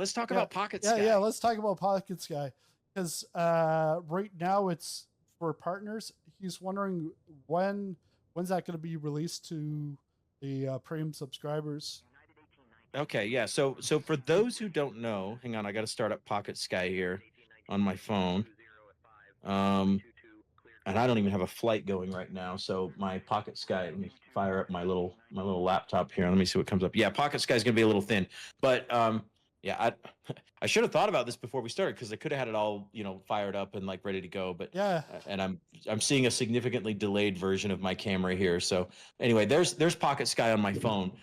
let's talk Yeah, about PocketSky. yeah. Let's talk about PocketSky because right now it's for partners. He's wondering when's that going to be released to the premium subscribers. Okay, yeah. So for those who don't know, hang on, I got to start up PocketSky here on my phone. And I don't even have a flight going right now. So my PocketSky, let me fire up my little laptop here. Let me see what comes up. Yeah, PocketSky is going to be a little thin, but yeah, I should have thought about this before we started because I could have had it all, you know, fired up and like ready to go. But Yeah, and I'm seeing a significantly delayed version of my camera here. So anyway, there's PocketSky on my phone.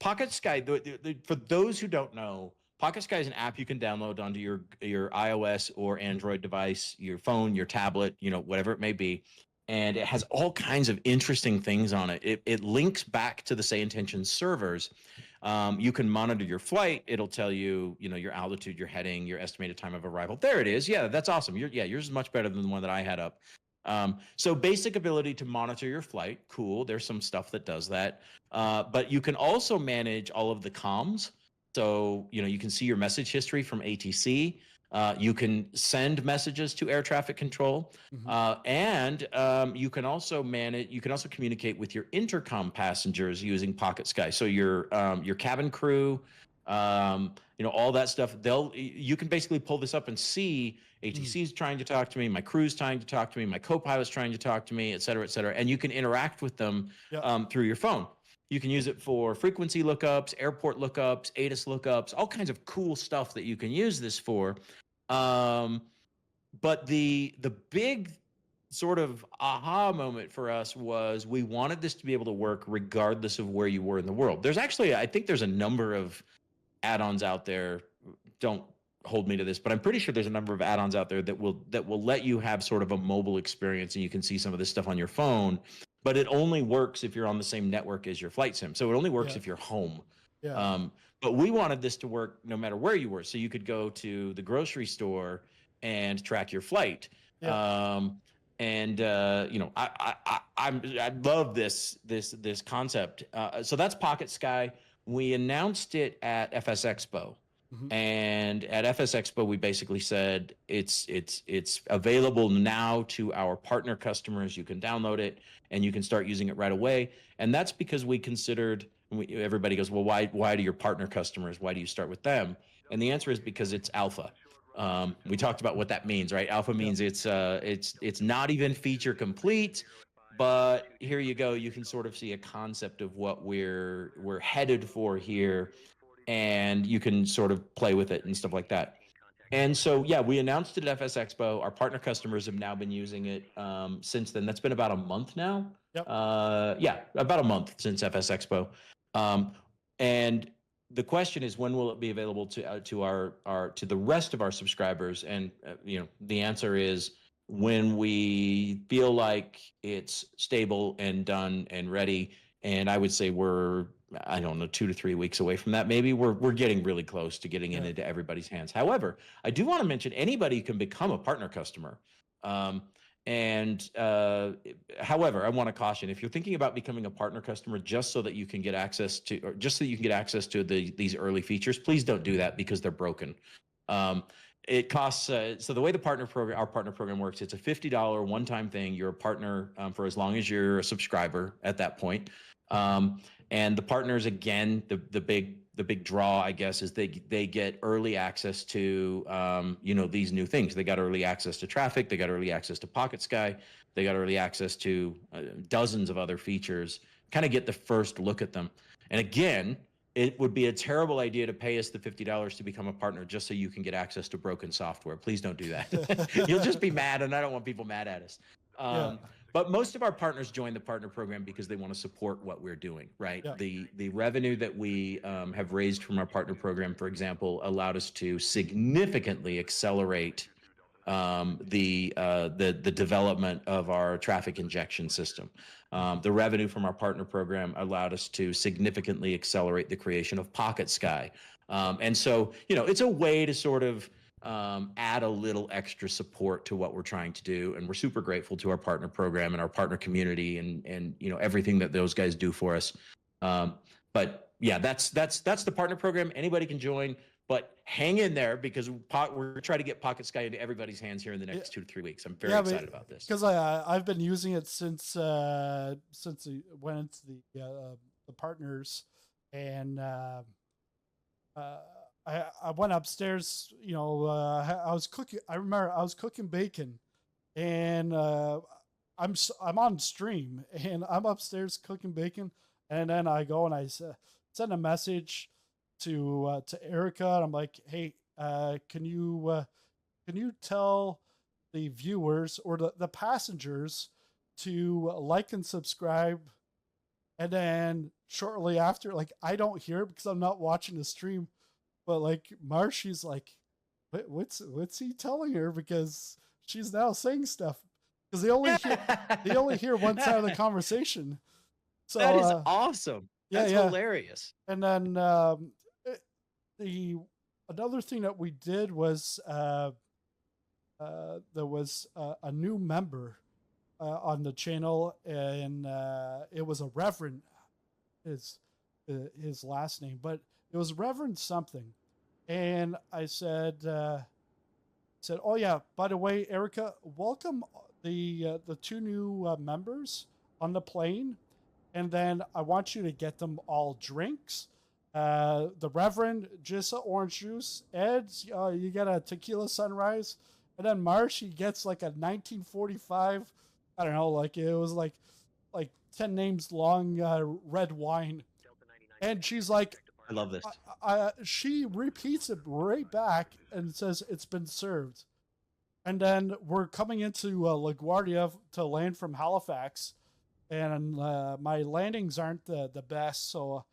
PocketSky, for those who don't know, PocketSky is an app you can download onto your iOS or Android device, your phone, your tablet, you know, whatever it may be. And it has all kinds of interesting things on it. It links back to the sayintentions servers. You can monitor your flight. It'll tell you, you know, your altitude, your heading, your estimated time of arrival. There it is. Yeah, that's awesome. Yours is much better than the one that I had up. So basic ability to monitor your flight. Cool. There's some stuff that does that. But you can also manage all of the comms. So, you know, you can see your message history from ATC. You can send messages to air traffic control, and you can also communicate with your intercom passengers using PocketSky. So your cabin crew, you know, all that stuff. You can basically pull this up and see ATC's trying to talk to me, my crew's trying to talk to me, my co-pilot's trying to talk to me, et cetera, and you can interact with them through your phone. You can use it for frequency lookups, airport lookups, ATIS lookups, all kinds of cool stuff that you can use this for. But the big sort of aha moment for us was we wanted this to be able to work regardless of where you were in the world. There's actually, I think there's a number of add-ons out there. Don't hold me to this, but I'm pretty sure there's a number of add-ons out there that will let you have sort of a mobile experience and you can see some of this stuff on your phone. But it only works if you're on the same network as your flight sim. So it only works if you're home. But we wanted this to work no matter where you were. So you could go to the grocery store and track your flight. You know, I love this concept. So that's PocketSky. We announced it at FS Expo. And at FS Expo, we basically said it's available now to our partner customers. You can download it and you can start using it right away. And that's because we considered, everybody goes, well, why do your partner customers, why do you start with them? And the answer is because it's alpha. We talked about what that means, right? Alpha means it's not even feature complete, but here you go. You can sort of see a concept of what we're headed for here. And you can sort of play with it and stuff like that. And so, yeah, we announced it at FS Expo. Our partner customers have now been using it since then. That's been about a month now. Yeah, about a month since FS Expo. And the question is, when will it be available to the rest of our subscribers? And you know, the answer is when we feel like it's stable and done and ready. And I would say we're, I don't know, 2 to 3 weeks away from that. Maybe we're getting really close to getting it into everybody's hands. However, I do want to mention anybody can become a partner customer. However, I want to caution, if you're thinking about becoming a partner customer just so that you can get access to, these early features, please don't do that because they're broken. It costs, so the way our partner program works, it's a $50 one-time thing. You're a partner for as long as you're a subscriber at that point. And the partners, again, the big draw, I guess, is they get early access to, you know, these new things. They got early access to traffic. They got early access to PocketSky. They got early access to dozens of other features, kind of get the first look at them. And again, it would be a terrible idea to pay us the $50 to become a partner just so you can get access to broken software. Please don't do that. You'll just be mad, and I don't want people mad at us. But most of our partners join the partner program because they want to support what we're doing, right? The revenue that we have raised from our partner program, for example, allowed us to significantly accelerate the development of our traffic injection system. The revenue from our partner program allowed us to significantly accelerate the creation of PocketSky. And so, you know, it's a way to sort of add a little extra support to what we're trying to do. And we're super grateful to our partner program and our partner community and you know, everything that those guys do for us. But yeah, that's the partner program. Anybody can join. But hang in there because we're trying to get PocketSky into everybody's hands here in the next 2 to 3 weeks. I'm very excited about this because I've been using it since it went into the partners, and I went upstairs. I was cooking. I remember I was cooking bacon, and I'm on stream, and I'm upstairs cooking bacon, and then I go and I send a message to Erica, and I'm like, hey, can you tell the viewers or the passengers to like and subscribe? And then shortly after, like, I don't hear it because I'm not watching the stream, but like Marshy's like, what's he telling her? Because she's now saying stuff because they only hear one side of the conversation. So that is awesome. That's hilarious. And then another thing that we did was there was a new member on the channel, and it was a Reverend, his last name, but it was Reverend something. And I said, oh yeah, by the way, Erica, welcome the 2 new members on the plane, and then I want you to get them all drinks. The Reverend, just orange juice. Ed, you get a tequila sunrise. And then Marshy gets like a 1945, I don't know, like it was like 10 names long red wine. And she's like, I love this. She repeats it right back and says it's been served. And then we're coming into LaGuardia to land from Halifax, and my landings aren't the best. So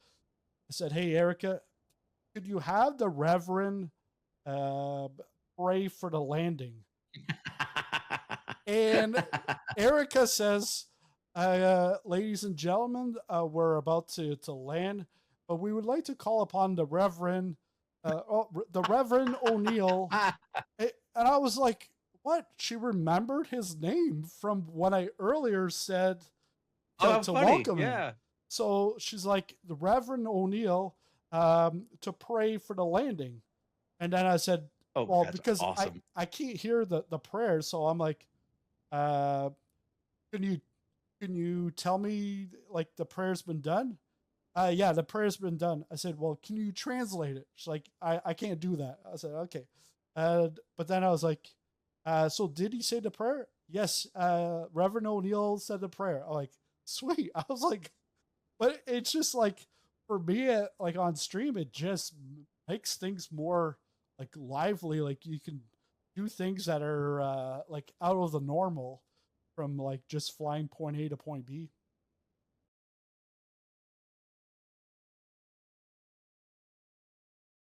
I said, hey, Erica, could you have the Reverend pray for the landing? And Erica says, ladies and gentlemen, we're about to land, but we would like to call upon the Reverend, the Reverend O'Neill. And I was like, what? She remembered his name from what I earlier said to welcome him. Yeah. So she's like, the Reverend O'Neill, to pray for the landing. And then I said, well, because awesome. I can't hear the prayer. So I'm like, can you tell me like the prayer's been done? Yeah, the prayer's been done. I said, well, can you translate it? She's like, I can't do that. I said, okay. But then I was like, so did he say the prayer? Yes. Reverend O'Neill said the prayer. I'm like, sweet. I was like, but it's just like, for me, like on stream, it just makes things more like lively. Like you can do things that are like out of the normal from like just flying point A to point B.